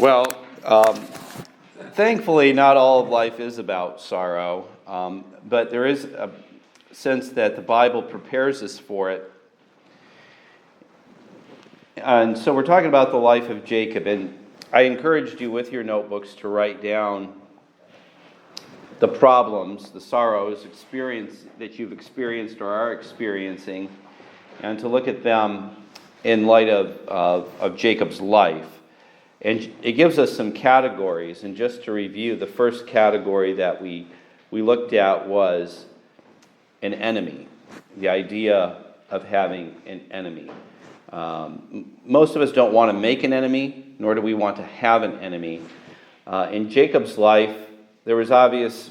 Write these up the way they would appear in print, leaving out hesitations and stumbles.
Well, um, thankfully, not all of life is about sorrow, but there is a sense that the Bible prepares us for it. And so we're talking about the life of Jacob, and I encouraged you with your notebooks to write down the problems, the sorrows that you've experienced or are experiencing, and to look at them in light of Jacob's life. And it gives us some categories, and just to review, the first category that we looked at was an enemy, the idea of having an enemy. Most of us don't want to make an enemy, nor do we want to have an enemy. In Jacob's life, there was obvious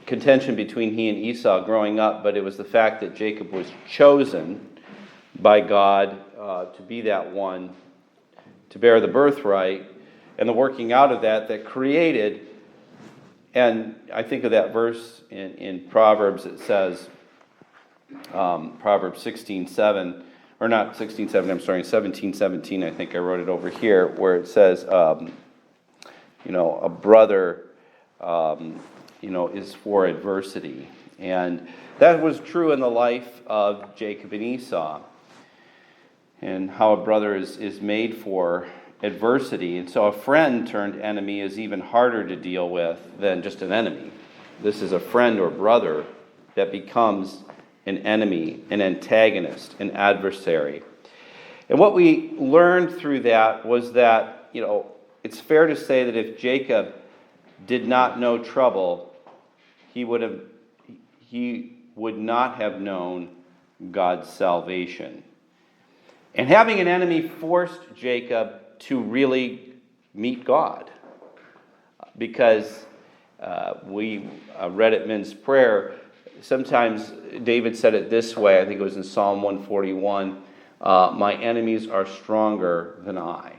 contention between he and Esau growing up, but it was the fact that Jacob was chosen by God to be that one to bear the birthright, and the working out of that created, and I think of that verse in Proverbs. It says, Proverbs 16:7, or not 16:7, I'm sorry, 17:17, I think I wrote it over here, where it says, a brother, is for adversity. And that was true in the life of Jacob and Esau, and how a brother is made for adversity. And so a friend turned enemy is even harder to deal with than just an enemy. This is a friend or brother that becomes an enemy, an antagonist, an adversary. And what we learned through that was that, it's fair to say that if Jacob did not know trouble, he would not have known God's salvation. And having an enemy forced Jacob to really meet God. Because we read at men's prayer, sometimes David said it this way, I think it was in Psalm 141, my enemies are stronger than I.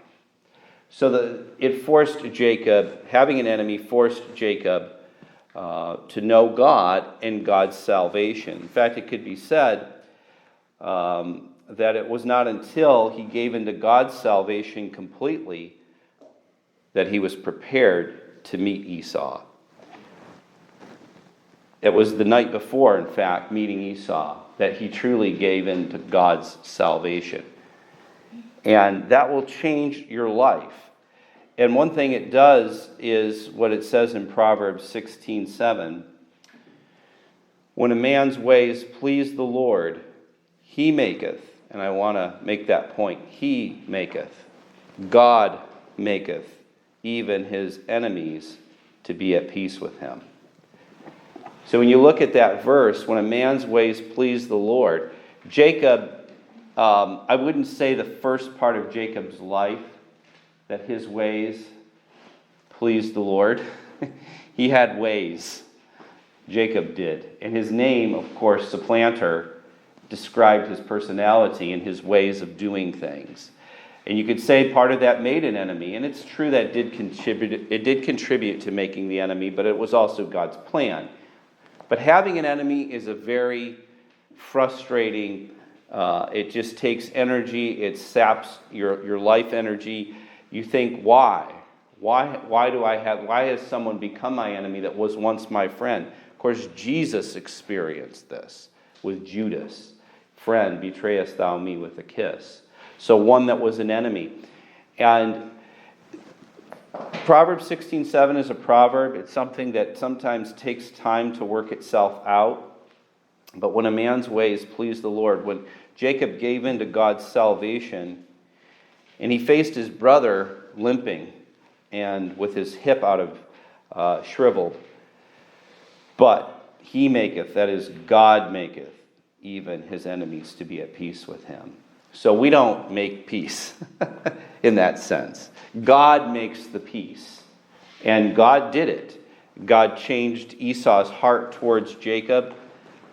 So it forced Jacob, having an enemy forced Jacob to know God and God's salvation. In fact, it could be said that it was not until he gave into God's salvation completely that he was prepared to meet Esau. It was the night before, in fact, meeting Esau, that he truly gave into God's salvation. And that will change your life. And one thing it does is what it says in Proverbs 16:7. When a man's ways please the Lord, he maketh, and I want to make that point, he maketh, God maketh even his enemies to be at peace with him. So when you look at that verse, when a man's ways please the Lord, Jacob, I wouldn't say the first part of Jacob's life that his ways pleased the Lord. He had ways. Jacob did. And his name, of course, supplanter, described his personality and his ways of doing things. And you could say part of that made an enemy, and it's true that it did contribute to making the enemy, but it was also God's plan. But having an enemy is a very frustrating, it just takes energy, it saps your life energy. You think, why? Why has someone become my enemy that was once my friend? Of course, Jesus experienced this with Judas. Friend, betrayest thou me with a kiss? So one that was an enemy. And Proverbs 16:7 is a proverb. It's something that sometimes takes time to work itself out. But when a man's ways please the Lord, when Jacob gave in to God's salvation, and he faced his brother limping and with his hip out of shriveled, but he maketh, that is, God maketh, even his enemies to be at peace with him. So we don't make peace in that sense. God makes the peace. And God did it. God changed Esau's heart towards Jacob.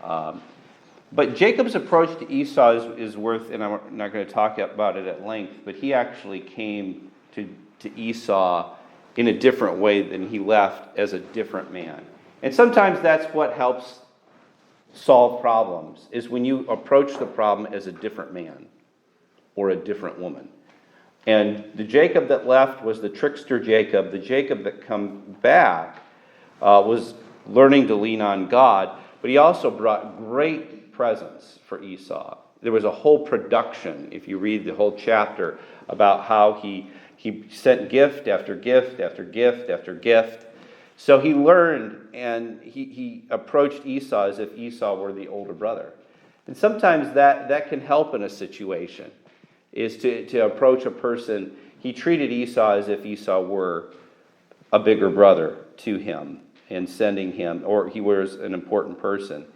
But Jacob's approach to Esau is worth, and I'm not going to talk about it at length, but he actually came to Esau in a different way than he left as a different man. And sometimes that's what helps solve problems, is when you approach the problem as a different man or a different woman. And the Jacob that left was the trickster Jacob. The Jacob that come back was learning to lean on God, but he also brought great presents for Esau. There was a whole production, if you read the whole chapter, about how he sent gift after gift after gift after gift. So he learned, and he approached Esau as if Esau were the older brother. And sometimes that can help in a situation, is to approach a person. He treated Esau as if Esau were a bigger brother to him, and sending him, or he was an important person.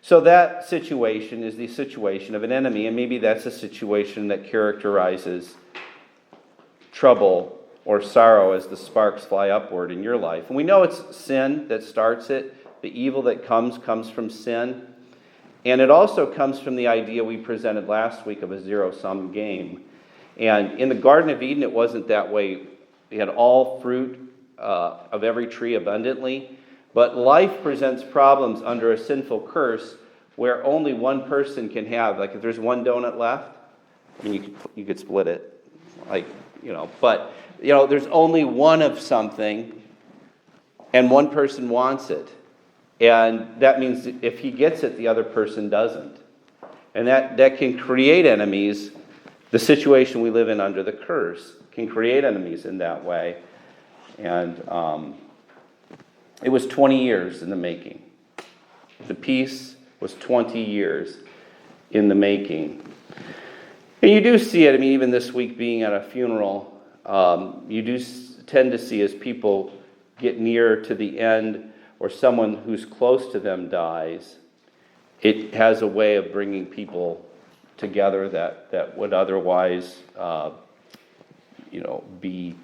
So that situation is the situation of an enemy, and maybe that's a situation that characterizes trouble or sorrow as the sparks fly upward in your life. And we know it's sin that starts it. The evil that comes from sin. And it also comes from the idea we presented last week of a zero-sum game. And in the Garden of Eden, it wasn't that way. We had all fruit of every tree abundantly. But life presents problems under a sinful curse where only one person can have. Like if there's one donut left, I mean, you could split it. But there's only one of something, and one person wants it. And that means that if he gets it, the other person doesn't. And that can create enemies. The situation we live in under the curse can create enemies in that way. And it was 20 years in the making. The peace was 20 years in the making. And you do see it, I mean, even this week being at a funeral, you do tend to see as people get near to the end or someone who's close to them dies, it has a way of bringing people together that would otherwise, be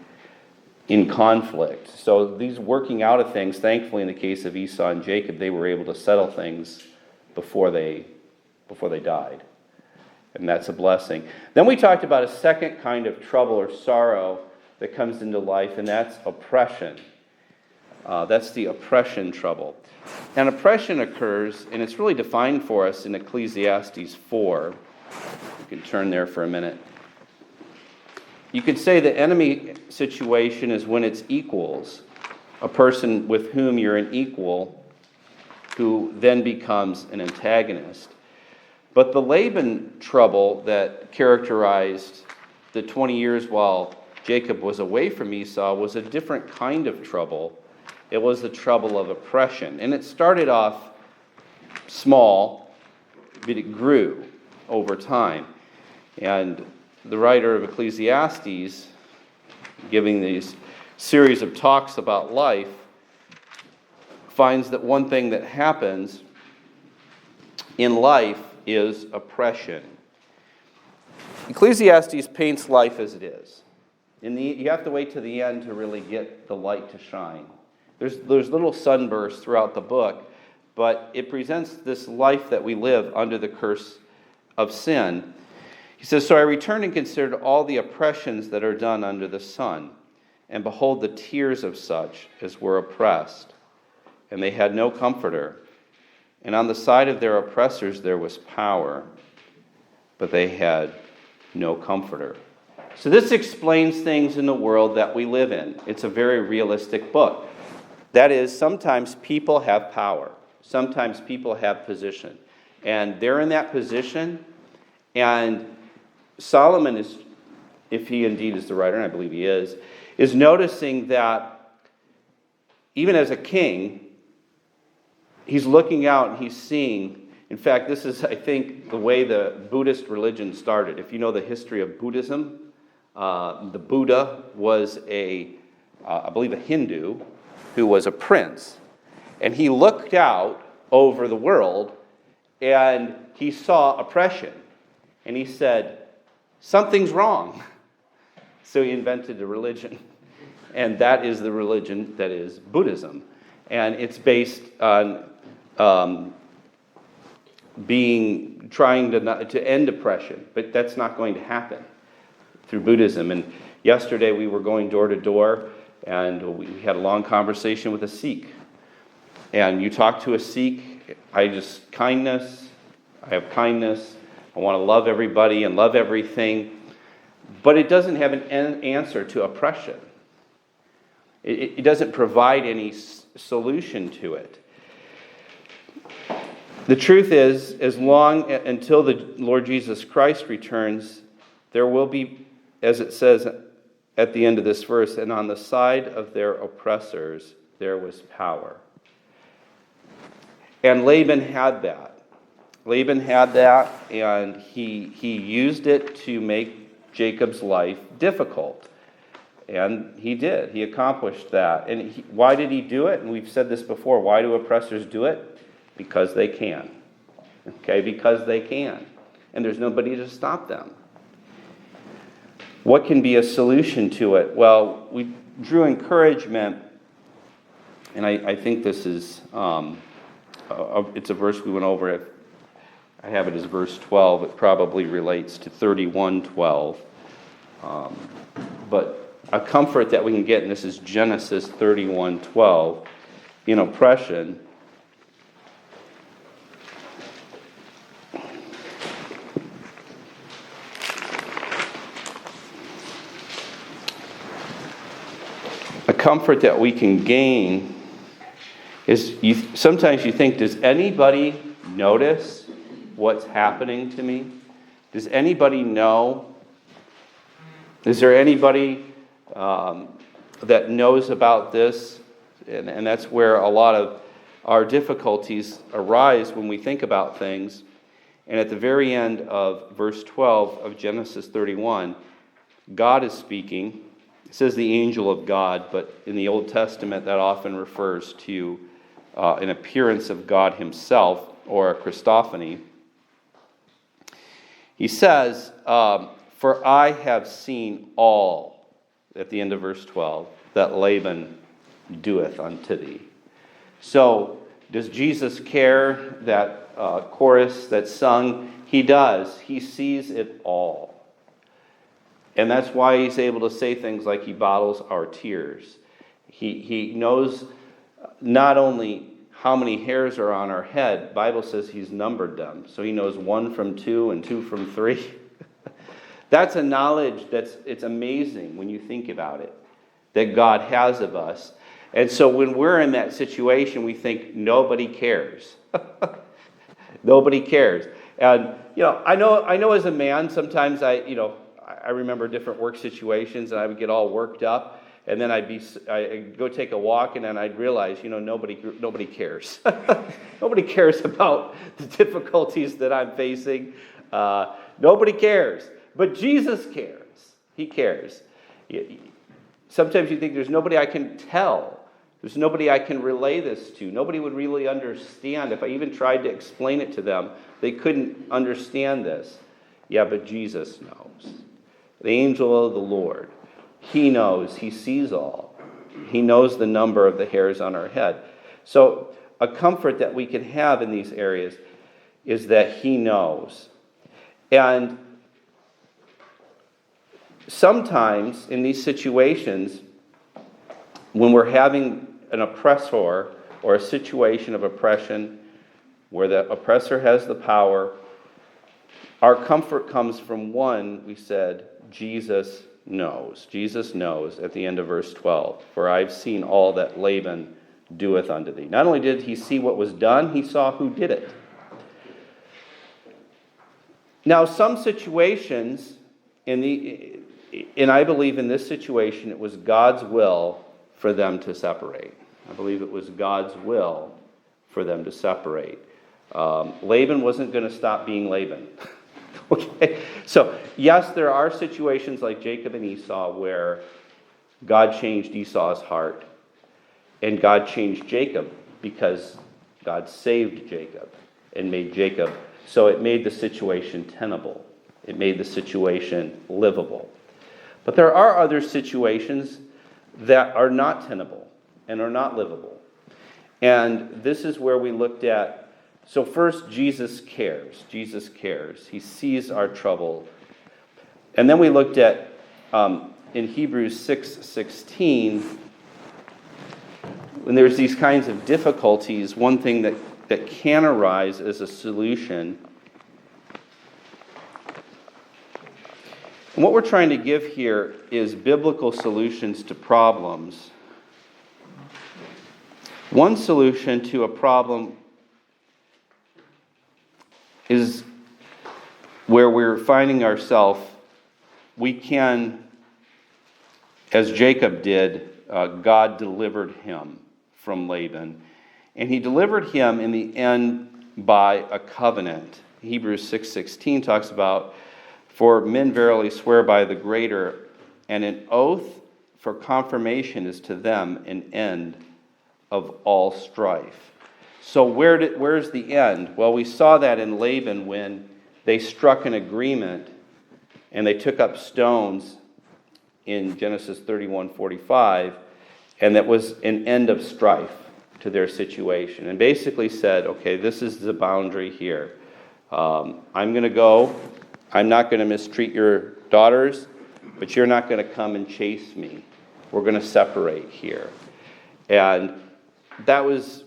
in conflict. So these working out of things, thankfully in the case of Esau and Jacob, they were able to settle things before they died. And that's a blessing. Then we talked about a second kind of trouble or sorrow that comes into life, and that's oppression. That's the oppression trouble. And oppression occurs, and it's really defined for us in Ecclesiastes 4. You can turn there for a minute. You could say the enemy situation is when it's equals, a person with whom you're an equal, who then becomes an antagonist. But the Laban trouble that characterized the 20 years while Jacob was away from Esau was a different kind of trouble. It was the trouble of oppression. And it started off small, but it grew over time. And the writer of Ecclesiastes, giving these series of talks about life, finds that one thing that happens in life is oppression. Ecclesiastes paints life as it is. You have to wait to the end to really get the light to shine. There's little sunbursts throughout the book, but it presents this life that we live under the curse of sin. He says, "So I returned and considered all the oppressions that are done under the sun, and behold the tears of such as were oppressed, and they had no comforter. And on the side of their oppressors there was power, but they had no comforter." So this explains things in the world that we live in. It's a very realistic book. That is, sometimes people have power. Sometimes people have position. And they're in that position, and Solomon is, if he indeed is the writer, and I believe he is noticing that even as a king, he's looking out and he's seeing. In fact, this is, I think, the way the Buddhist religion started. If you know the history of Buddhism, the Buddha was I believe, a Hindu who was a prince. And he looked out over the world and he saw oppression. And he said, something's wrong. So he invented a religion. And that is the religion that is Buddhism. And it's based on trying to end oppression, but that's not going to happen through Buddhism. And yesterday we were going door to door, and we had a long conversation with a Sikh. And you talk to a Sikh, I have kindness, I want to love everybody and love everything. but it doesn't have an answer to oppression. It doesn't provide any solution to it. The truth is, until the Lord Jesus Christ returns, there will be, as it says at the end of this verse, and on the side of their oppressors there was power. And Laban had that. And he used it to make Jacob's life difficult. And he did. He accomplished that. And why did he do it? And we've said this before. Why do oppressors do it? Because they can. Okay, because they can. And there's nobody to stop them. What can be a solution to it? Well, we drew encouragement, and I think this is, it's a verse we went over. I have it as verse 12. It probably relates to 31:12. But a comfort that we can get, and this is Genesis 31:12, in oppression. A comfort that we can gain is, sometimes you think, does anybody notice what's happening to me? Does anybody know? Is there anybody that knows about this? And that's where a lot of our difficulties arise when we think about things. And at the very end of verse 12 of Genesis 31, God is speaking. It says the angel of God, but in the Old Testament that often refers to an appearance of God himself, or a Christophany. He says, for I have seen all, at the end of verse 12, that Laban doeth unto thee. So, does Jesus care? That chorus that sung, he does. He sees it all. And that's why he's able to say things like he bottles our tears. He knows not only how many hairs are on our head, the Bible says he's numbered them. So he knows 1 from 2 and 2 from 3. That's a knowledge it's amazing when you think about it, that God has of us. And so when we're in that situation, we think nobody cares. Nobody cares. And I know as a man, sometimes I remember different work situations, and I would get all worked up, and then I'd go take a walk, and then I'd realize, nobody cares. Nobody cares about the difficulties that I'm facing. Nobody cares. But Jesus cares. He cares. Sometimes you think there's nobody I can tell. There's nobody I can relay this to. Nobody would really understand. If I even tried to explain it to them, they couldn't understand this. Yeah, but Jesus knows. The angel of the Lord, he knows. He sees all. He knows the number of the hairs on our head. So a comfort that we can have in these areas is that he knows. And sometimes in these situations, when we're having an oppressor or a situation of oppression where the oppressor has the power, our comfort comes from one, we said, Jesus knows. Jesus knows at the end of verse 12. For I've seen all that Laban doeth unto thee. Not only did he see what was done, he saw who did it. Now, some situations, and I believe in this situation, it was God's will for them to separate. I believe it was God's will for them to separate. Laban wasn't going to stop being Laban. Okay, so yes, there are situations like Jacob and Esau where God changed Esau's heart, and God changed Jacob because God saved Jacob and made Jacob. So it made the situation tenable. It made the situation livable. But there are other situations that are not tenable and are not livable. And this is where we looked at. So first, Jesus cares. Jesus cares. He sees our trouble. And then we looked at, in Hebrews 6:16, when there's these kinds of difficulties, one thing that can arise as a solution And what we're trying to give here is biblical solutions to problems. One solution to a problem is where we're finding ourselves, we can, as Jacob did, God delivered him from Laban. And he delivered him in the end by a covenant. Hebrews 6:16 talks about, for men verily swear by the greater, and an oath for confirmation is to them an end of all strife. So where's the end? Well, we saw that in Laban when they struck an agreement and they took up stones in Genesis 31:45, and that was an end of strife to their situation. And basically said, okay, this is the boundary here. I'm going to go. I'm not going to mistreat your daughters, but you're not going to come and chase me. We're going to separate here. And this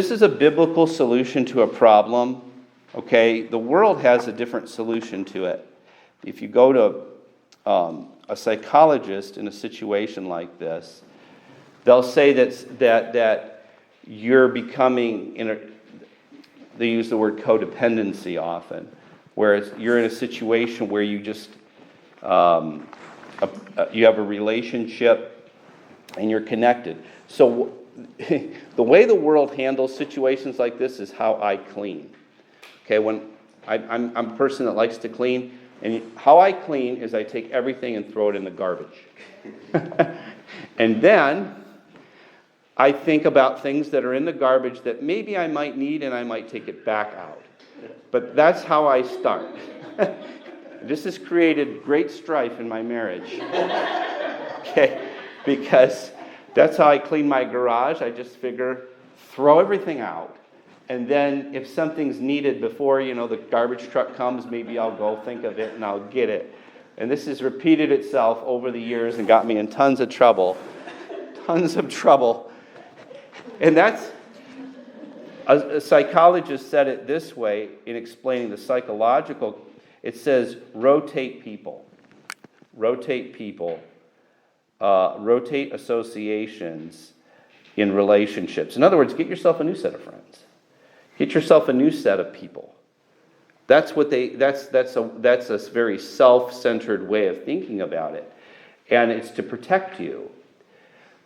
is a biblical solution to a problem. Okay, the world has a different solution to it. If you go to a psychologist in a situation like this, they'll say that you're becoming, they use the word codependency often, whereas you're in a situation where you just, you have a relationship and you're connected. So the way the world handles situations like this is how I clean. Okay, when I'm a person that likes to clean, and how I clean is I take everything and throw it in the garbage. And then I think about things that are in the garbage that maybe I might need, and I might take it back out. But that's how I start. This has created great strife in my marriage. Okay, because that's how I clean my garage. I just figure, throw everything out. And then if something's needed before, the garbage truck comes, maybe I'll go think of it and I'll get it. And this has repeated itself over the years and got me in tons of trouble. Tons of trouble. And that's, a psychologist said it this way in explaining the psychological. It says, rotate people. Rotate people. Rotate associations in relationships. In other words, get yourself a new set of friends. Get yourself a new set of people. That's a very self-centered way of thinking about it. And it's to protect you.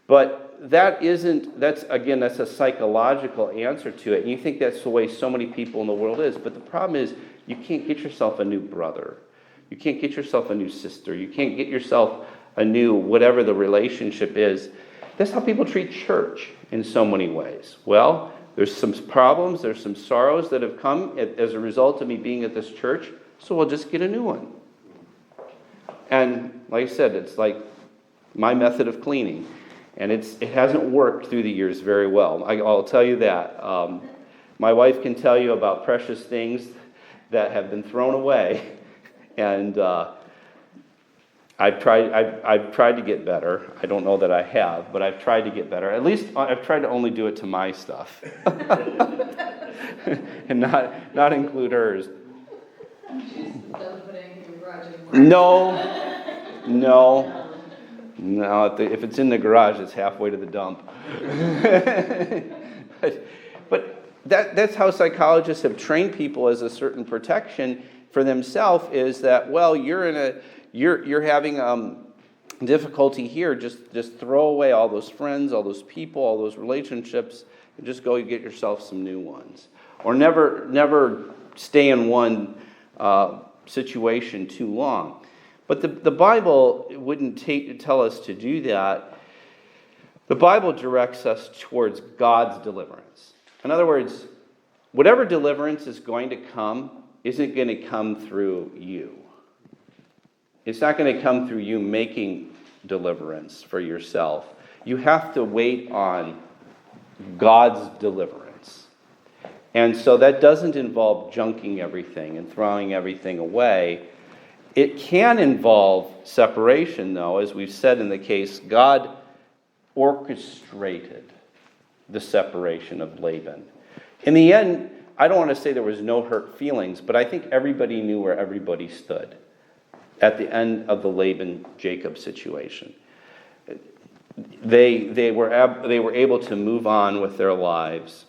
But that's a psychological answer to it. And you think that's the way so many people in the world is. But the problem is, you can't get yourself a new brother. You can't get yourself a new sister. You can't get yourself a new whatever the relationship is. That's how people treat church in so many ways. Well, there's some problems, there's some sorrows that have come as a result of me being at this church, so we'll just get a new one. And like I said, it's like my method of cleaning. And it hasn't worked through the years very well. I'll tell you that. My wife can tell you about precious things that have been thrown away. And I've tried to get better. I don't know that I have, but I've tried to get better. At least I've tried to only do it to my stuff. And not include hers. She's done putting in the garage anymore. No. If it's in the garage, it's halfway to the dump. But that's how psychologists have trained people as a certain protection for themselves, is that, well, you're having difficulty here, just throw away all those friends, all those people, all those relationships, and just go get yourself some new ones. Or never stay in one situation too long. But the Bible wouldn't tell us to do that. The Bible directs us towards God's deliverance. In other words, whatever deliverance is going to come isn't going to come through you. It's not going to come through you making deliverance for yourself. You have to wait on God's deliverance. And so that doesn't involve junking everything and throwing everything away. It can involve separation, though. As we've said in the case, God orchestrated the separation of Laban. In the end, I don't want to say there was no hurt feelings, but I think everybody knew where everybody stood. at the end of the Laban-Jacob situation. They were able to move on with their lives.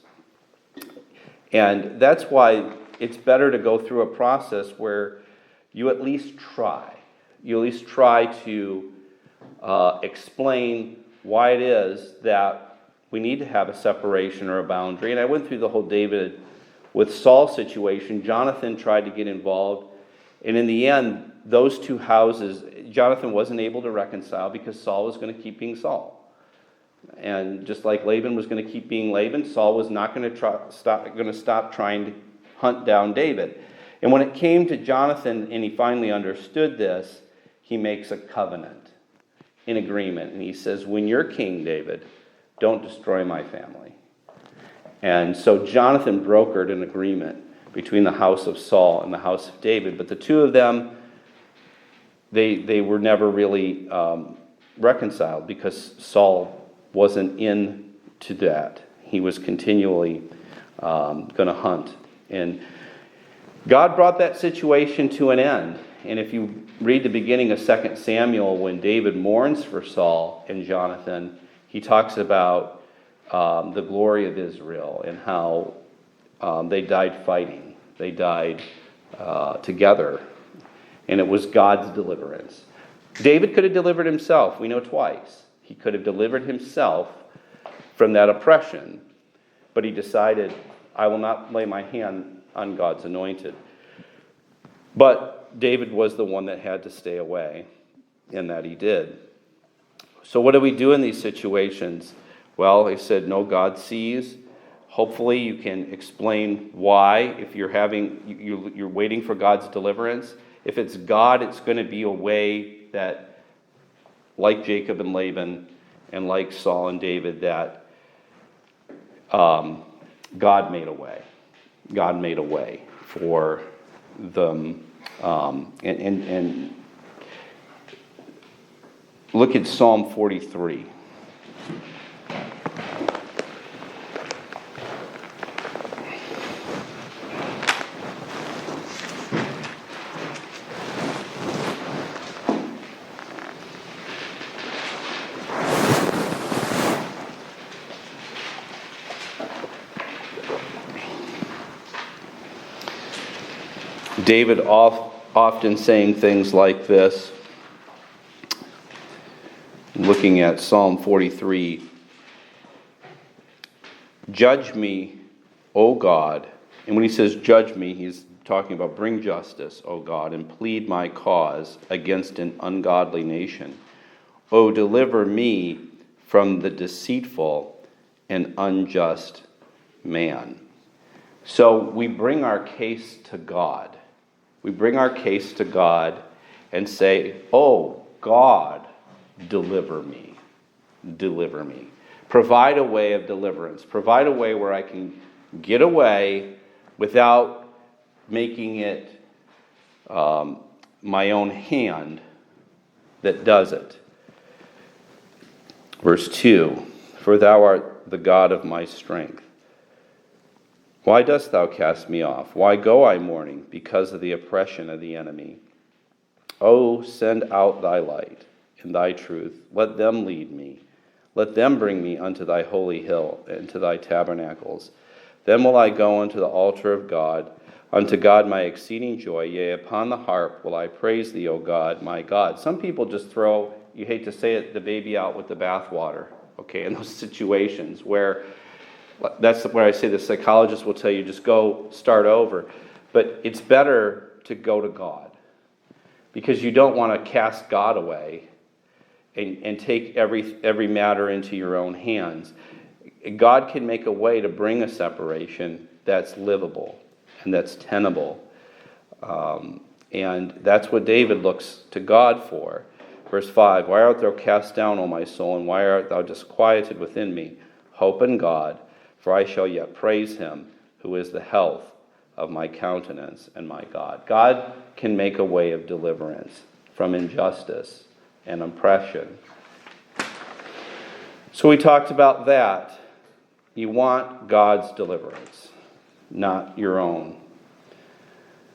And that's why it's better to go through a process where you at least try. You at least try to explain why it is that we need to have a separation or a boundary. And I went through the whole David with Saul situation. Jonathan tried to get involved. And in the end, those two houses, Jonathan wasn't able to reconcile because Saul was going to keep being Saul. And just like Laban was going to keep being Laban, Saul was not going to stop trying to hunt down David. And when it came to Jonathan and he finally understood this, he makes a covenant, an agreement. And he says, when you're king, David, don't destroy my family. And so Jonathan brokered an agreement between the house of Saul and the house of David. But the two of them, they were never really reconciled because Saul wasn't into that. He was continually going to hunt. And God brought that situation to an end. And if you read the beginning of 2 Samuel, when David mourns for Saul and Jonathan, he talks about the glory of Israel and how they died fighting. They died together. And it was God's deliverance. David could have delivered himself. We know twice. He could have delivered himself from that oppression. But he decided, I will not lay my hand on God's anointed. But David was the one that had to stay away, and that he did. So what do we do in these situations? Well, I said, no, God sees. Hopefully you can explain why. If you're waiting for God's deliverance. If it's God, it's going to be a way that, like Jacob and Laban, and like Saul and David, that God made a way. God made a way for them. And look at Psalm 43. David often saying things like this. Looking at Psalm 43. Judge me, O God. And when he says judge me, he's talking about bring justice, O God, and plead my cause against an ungodly nation. O deliver me from the deceitful and unjust man. So we bring our case to God. We bring our case to God and say, oh, God, deliver me. Deliver me. Provide a way of deliverance. Provide a way where I can get away without making it my own hand that does it. Verse 2, for thou art the God of my strength. Why dost thou cast me off? Why go I mourning? Because of the oppression of the enemy. O send out thy light and thy truth. Let them lead me. Let them bring me unto thy holy hill and to thy tabernacles. Then will I go unto the altar of God, unto God my exceeding joy. Yea, upon the harp will I praise thee, O God, my God. Some people just throw, you hate to say it, the baby out with the bathwater, okay, in those situations where that's where I say the psychologist will tell you just go start over. But it's better to go to God because you don't want to cast God away and take every matter into your own hands. God can make a way to bring a separation that's livable and that's tenable. And that's what David looks to God for. Verse 5, why art thou cast down, O my soul, and why art thou disquieted within me? Hope in God, for I shall yet praise him, who is the health of my countenance and my God. God can make a way of deliverance from injustice and oppression. So we talked about that. You want God's deliverance, not your own.